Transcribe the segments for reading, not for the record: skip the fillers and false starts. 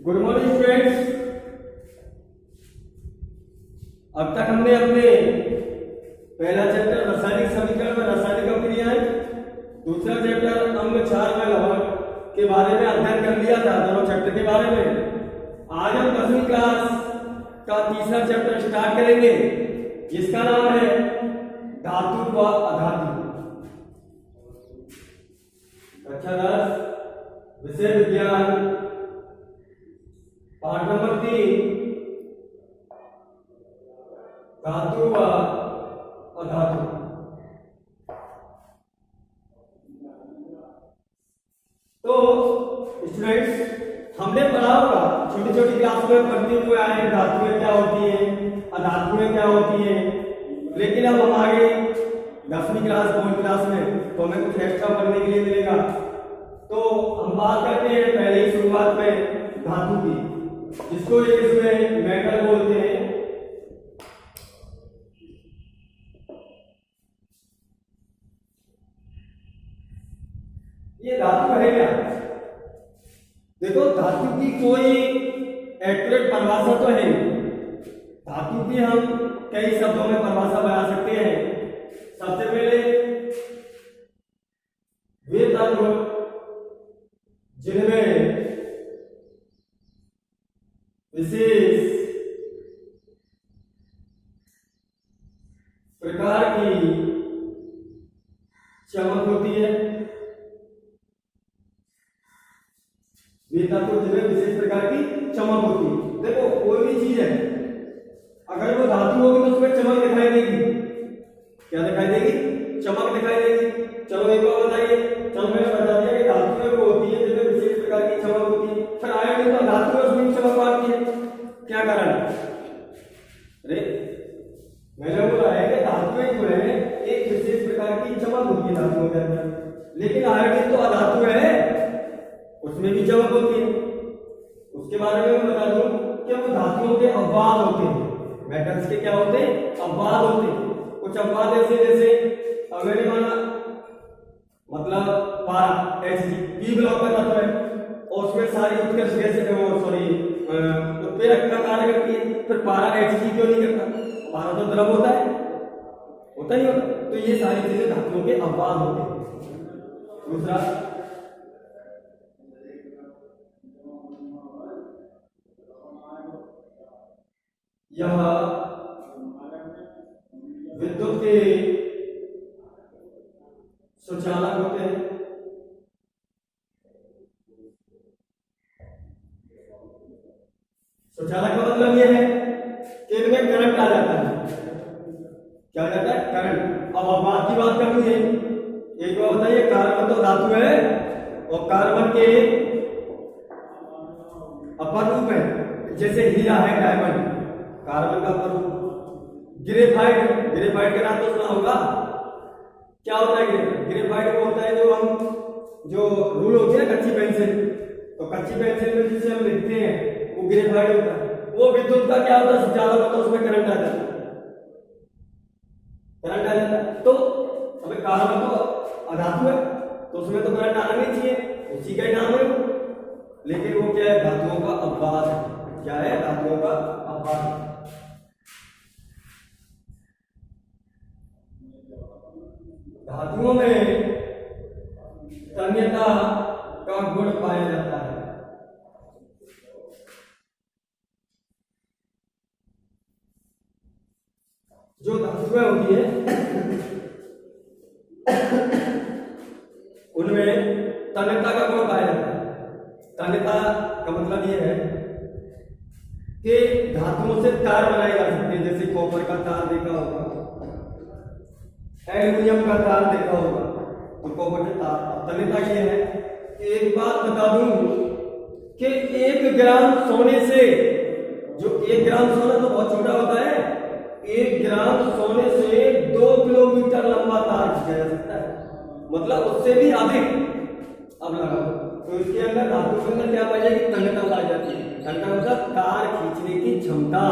Good morning students. अब तक हमने अपने पहला चैप्टर रासायनिक समीकरण में रासायनिक अभिक्रियाएं, दूसरा चैप्टर अंग 4 में लवण के बारे में अध्ययन कर लिया था, दोनों चैप्टर के बारे में। आज हम 10वीं क्लास का तीसरा चैप्टर स्टार्ट करेंगे जिसका नाम है धातु व अधातु। कक्षा 10 विषय विज्ञान पाठ नंबर 3 धातु व अधातु। तो स्टूडेंट्स, हमने पढ़ा होगा छोटी छोटी क्लास में पढ़ते हुए आए हैं धातुएं क्या होती हैं, अधातुएं क्या होती हैं, लेकिन अब हम आगे 10वीं क्लास बोर्ड क्लास में तो हमें कुछ एक्स्ट्रा पढ़ने के लिए मिलेगा। तो हम बात करते हैं पहले ही शुरुआत में धातु की, जिसको इंग्लिश में मेटल बोलते हैं। ये धातु है क्या? देखो, धातु की कोई एक्यूरेट परिभाषा तो है नहीं। धातु की हम कई शब्दों में परिभाषा बना सकते हैं। सबसे पहले वे तत्व जिनमें विशेष प्रकार की चमक होती है। वे तत्व जिनमें विशेष प्रकार की चमक होती है। देखो, कोई भी चीज है अगर वो धातु होगी तो उसमें चमक दिखाई देगी। क्या दिखाई देगी? चमक दिखाई देगी। चलो एक बार बताइए। चलो मैंने बता दिया कि धातु वो होती है जिसमें विशेष प्रकार की चमक होती है। फिर आयोडीन तो धातु है, उसमें चमक आती है। क्या कारण है? अरे मैंने बोला है कि धातुएं जो है एक विशेष प्रकार की चमक होती है धातुओं के अंदर, लेकिन आयोडीन तो अधातु है, उसमें भी चमक होती है। उसके बारे में मैं बता दूं कि वो धातुओं के अपवाद होते हैं। मेटल्स के क्या होते हैं? अपवाद होते हैं। कुछ अपवाद ऐसे जैसे मैंने माना मतलब पारा Hg ब्लॉक का तत्व है और उसमें सारी उत्कर्ष गैसें उत्प्रेरक का कार्य करती है। फिर पारा Hg क्यों नहीं करता? पारा तो द्रव होता है, होता नहीं होता? तो ये सारी चीजें धातुओं के अपवाद होते हैं। दूसरा, यह विद्युत के सुचालक होते हैं। सुचालक का मतलब यह है कि इनमें करंट आ जाता है। क्या आ जाता है? करंट। अब अपवाद की बात करनी है। एक बार बताइए, कार्बन तो धातु है और कार्बन के अपर रूप है, जैसे हीरा है डायमंड, कार्बन का अपर रूप। ग्रेफाइट, ग्रेफाइट का नाम तो सुना होगा। क्या होता है ग्रेफाइट? वो होता है जो रूल होती है कच्ची पेंसिल, तो कच्ची पेंसिल में जिसे हम लिखते हैं वो ग्रेफाइट होता है। वो विद्युत का क्या होता है? सुचालक होता है, उसमें करंट आ जाता है। करंट आ जाता है। तो अबे कार्बन तो अधातु है तो उसमें तो करंट आना नहीं चाहिए, उसी का ही नाम है। लेकिन वो क्या है? धातुओं का अपवाद है। क्या है? धातुओं का अपवाद है। धातुओं में तन्यता का गुण पाया जाता है। जो धातुएं होती है उनमें तन्यता का गुण पाया जाता है। तन्यता का मतलब यह है कि धातुओं से तार बनाए जा सकते हैं। जैसे कॉपर का तार देखा होगा, एल्युमिनियम का तार देखा होगा, तो कॉपर के तार। तन्यता यह है कि एक बात बता दूं कि 1 ग्राम सोने से, जो 1 ग्राम सोना तो बहुत छोटा होता है, 1 ग्राम सोने से 2 किलोमीटर लंबा तार खींचा जा सकता है, मतलब उससे भी अधिक। अब लगाओ तो इसके अंदर धातु के अंदर क्या पाई जाएगी? तन्यता पाई जाती है। तन्यता मतलब तार खींचने की क्षमता।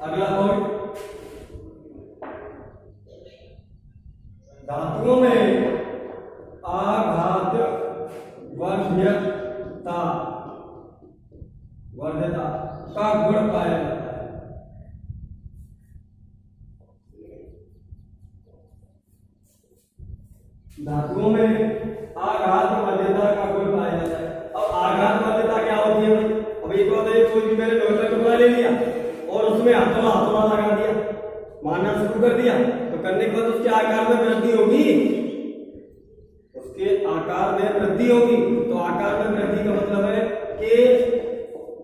अगला पॉइंट, धातुओं में आघात वर्ध्यता वर्ध्यता का गुण पाया जाता है। धातुओं में आघात वर्ध्यता का गुण पाया जाता है। अब आघात वर्ध्यता क्या होती है भाई? अब एक बात है, कोई भी मैंने लोहे का टुकड़ा ले लिया और उसमें हथौड़ा लगा दिया, मारना शुरू कर दिया, तो करने के बाद उसके आकार में वृद्धि होगी, उसके आकार में वृद्धि होगी। तो आकार में वृद्धि का मतलब है कि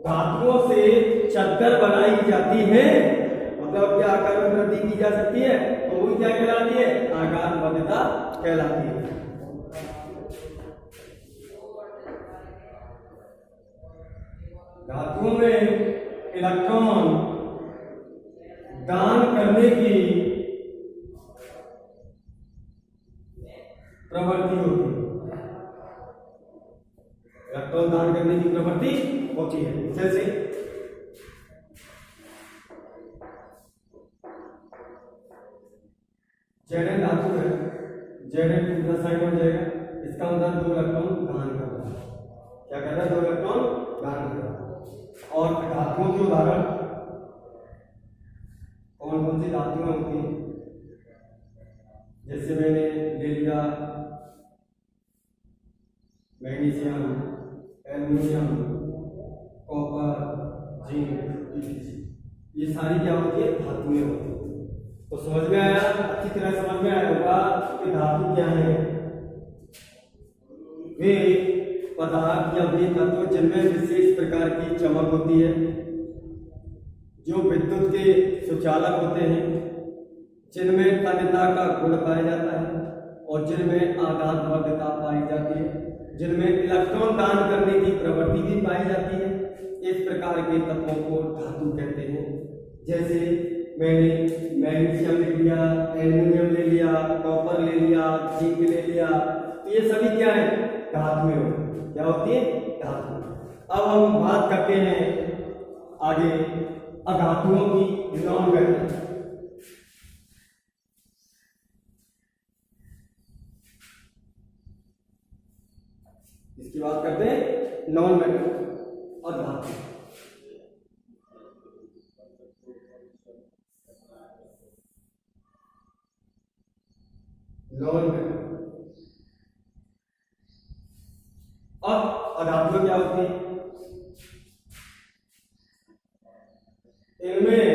धातुओं से चद्दर बनाई जाती है, मतलब क्या आकार में वृद्धि की जा सकती है, तो वो क्या कहलाती है? आकार वर्ध्यता कहलाती है। धातुओं में इलेक्ट्रॉन दान करने की प्रवृत्ति होती है। इलेक्ट्रॉन दान करने की प्रवृत्ति होती है। जैसे Zn धातु है, Zn दूसरा साइड हो जाएगा, इसका मतलब 2 इलेक्ट्रॉन दान कर रहा है। क्या कर रहा है? 2 इलेक्ट्रॉन दान कर रहा है। और धातुओं के उदाहरण कौन कौन सी धातुएं होती हैं? जैसे मैंने ले लिया मैग्नीशियम, एल्युमिनियम, कॉपर, जिंक, ये सारी क्या होती है? धातुएं होती है। तो समझ में आया? अच्छी तरह समझ में आया होगा कि धातु क्या है। वे पदार्थ या वे तत्व जिनमें विशेष प्रकार की चमक होती है, जो विद्युत के सुचालक होते हैं, जिनमें तन्यता का गुण पाया जाता है और जिनमें आघात वर्ध्यता पाई जाती है, जिनमें इलेक्ट्रॉन दान करने की प्रवृत्ति भी पाई जाती है। इस प्रकार के तत्वों को धातु कहते हैं। जैसे मैंने मैग्नीशियम ले लिया, एल्युमिनियम ले लिया, कॉपर ले लिया, जिंक ले लिया, तो ये सभी क्या है? धातुएं होती हैं। क्या होती है? धातु। अब हम बात करते हैं आगे अधातुओं की नॉन मेटल। इसकी बात करते हैं नॉन मेटल और धातु। नॉन मेटल और अधातुएं क्या होती है? इनमें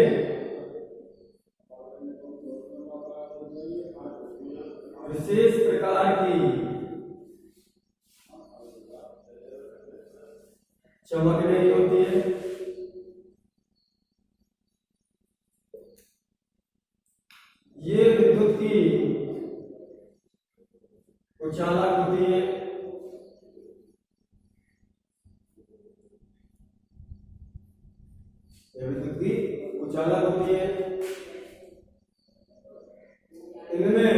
विशेष प्रकार की चमक नहीं होती है। ये विद्युत की उचालक होती है। विद्युत की उचालक होती है। इनमें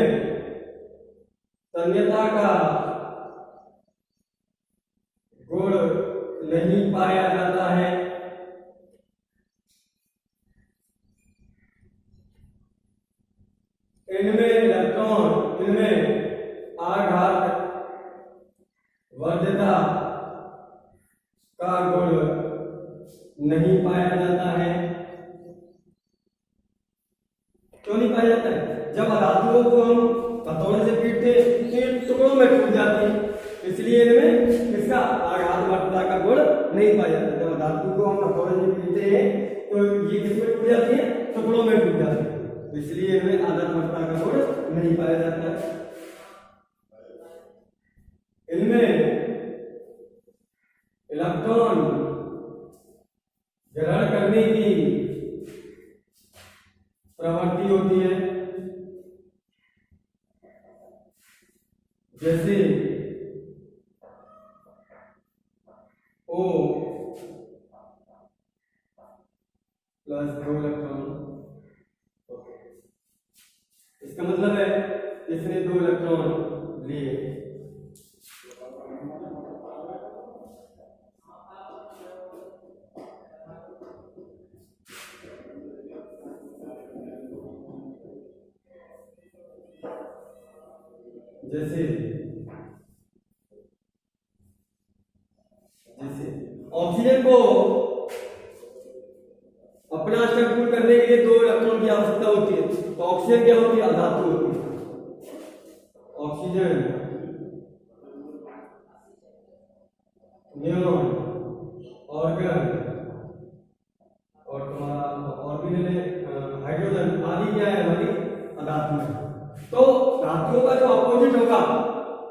तन्यता का गुण नहीं पाया जाता है। इनमें इलेक्ट्रॉन, इनमें आघात वर्ध्यता का गुण नहीं पाया जाता है। क्यों नहीं पाया जाता है? जब धातुओं को हम हथौड़े से पीटते तो ये टुकड़ों में टूट जाती है, इसलिए इनमें इसका आघात वर्ध्यता का गुण नहीं पाया जाता। जब धातु को हम हथौड़े से पीटते हैं तो ये किसमें टूट जाती है? टुकड़ों में टूट जाती है, इसलिए इनमें आघात वर्ध्यता का गुण नहीं पाया जाता है। इनमें इलेक्ट्रॉन ग्रहण करने की प्रवृत्ति होती है। जैसे O प्लस 2 इलेक्ट्रॉन, इसका मतलब है इसने 2 इलेक्ट्रॉन लिए। जैसे ऑक्सीजन को अपना स्ट्रक्चर करने के लिए 2 इलेक्ट्रॉन की आवश्यकता होती है। तो ऑक्सीजन क्या होती है? अधातु होती है। ऑक्सीजन, नियोन, ऑर्गन और तुम्हारा और भी ले हाइड्रोजन आदि क्या है? हमारी अधातु है। तो धातुओं का जो अपोजिट होगा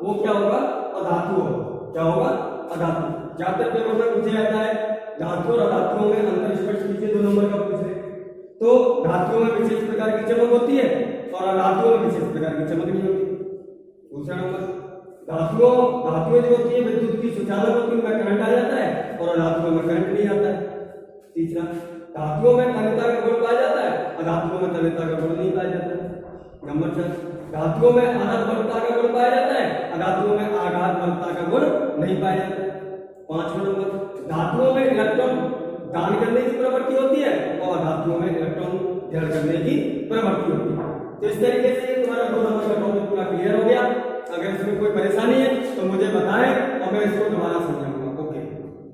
वो क्या होगा? अधातु होगा। क्या होगा? अधातु। चैप्टर पेपर में पूछा जाता है धातु और अधातुओं में अंतर स्पष्ट कीजिए, 2 नंबर का पूछ रहे। तो धातुओं में विशेष प्रकार की चमक होती है और अधातुओं में विशेष प्रकार की चमक नहीं होती। दूसरा नंबर, धातुएं जो होती है विद्युत की सुचालक होती है, उनमें करंट आ जाता है और अधातुओं में करंट नहीं आता है। तीसरा, धातुओं में तन्यता का गुण पाया जाता है, अधातुओं में तन्यता का गुण नहीं पाया जाता है। नंबर 4, धातुओं में आघात बलता का गुण पाया जाता है, अधातुओं में आघात बलता का गुण नहीं पाया जाता है। 5वां नंबर, धातुओं में इलेक्ट्रॉन दान करने की प्रवृत्ति होती है और धातुओं में इलेक्ट्रॉन ग्रहण करने की प्रवृत्ति होती है। तो इस तरीके से तुम्हारा 2 नंबर का टॉपिक पूरा क्लियर हो गया।